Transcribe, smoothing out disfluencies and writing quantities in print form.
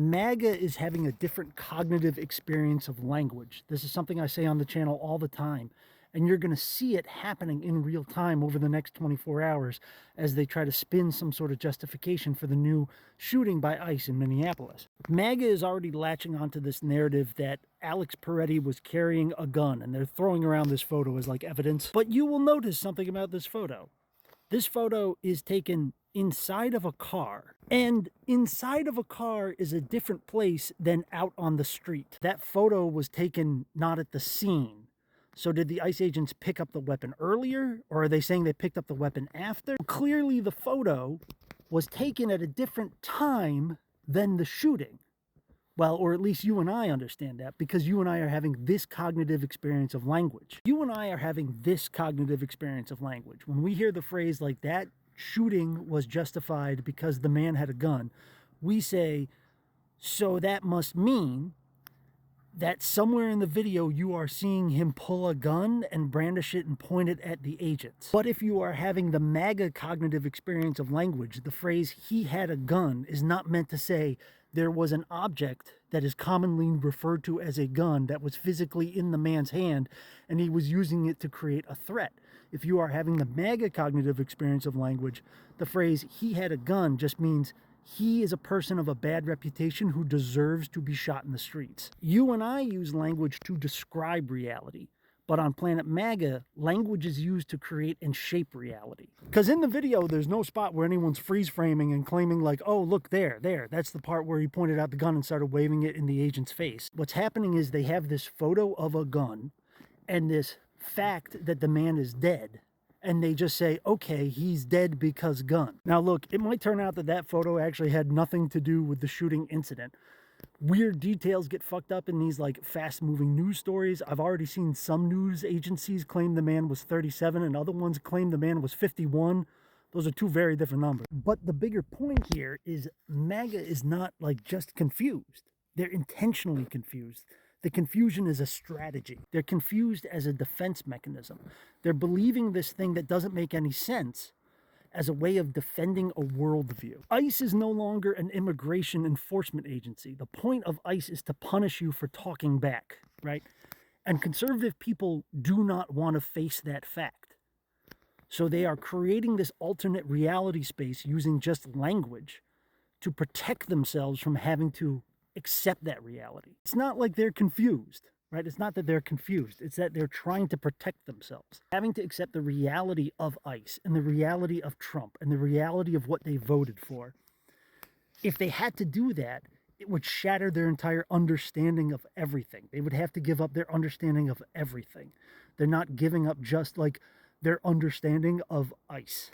MAGA is having a different cognitive experience of language. This is something I say on the channel all the time, and you're going to see it happening in real time over the next 24 hours as they try to spin some sort of justification for the new shooting by ICE in Minneapolis. MAGA is already latching onto this narrative that Alex Pretti was carrying a gun, and they're throwing around this photo as like evidence. But you will notice something about this photo. This photo is taken inside of a car, and inside of a car is a different place than out on the street. That photo was taken not at the scene. So did the ICE agents pick up the weapon earlier, or are they saying they picked up the weapon after? Clearly the photo was taken at a different time than the shooting. Well, or at least you and I understand that, because you and I are having this cognitive experience of language. You and I are having this cognitive experience of language. When we hear the phrase like that shooting was justified because the man had a gun, we say, so that must mean that somewhere in the video you are seeing him pull a gun and brandish it and point it at the agents. But if you are having the MAGA cognitive experience of language, the phrase he had a gun is not meant to say there was an object that is commonly referred to as a gun that was physically in the man's hand and he was using it to create a threat. If you are having the MAGA cognitive experience of language, the phrase he had a gun just means he is a person of a bad reputation who deserves to be shot in the streets. You and I use language to describe reality, but on Planet MAGA, language is used to create and shape reality. Because in the video, there's no spot where anyone's freeze framing and claiming like, oh, look there, that's the part where he pointed out the gun and started waving it in the agent's face. What's happening is they have this photo of a gun and this fact that the man is dead. And they just say, okay, he's dead because gun. Now look, it might turn out that that photo actually had nothing to do with the shooting incident. Weird details get fucked up in these like fast moving news stories. I've already seen some news agencies claim the man was 37 and other ones claim the man was 51. Those are two very different numbers. But the bigger point here is MAGA is not like just confused. They're intentionally confused. The confusion is a strategy. They're confused as a defense mechanism. They're believing this thing that doesn't make any sense as a way of defending a worldview. ICE is no longer an immigration enforcement agency. The point of ICE is to punish you for talking back, right? And conservative people do not want to face that fact. So they are creating this alternate reality space using just language to protect themselves from having to accept that reality. It's not like they're confused, right? It's not that they're confused. It's that they're trying to protect themselves. Having to accept the reality of ICE and the reality of Trump and the reality of what they voted for. If they had to do that, it would shatter their entire understanding of everything. They would have to give up their understanding of everything. They're not giving up just like their understanding of ICE.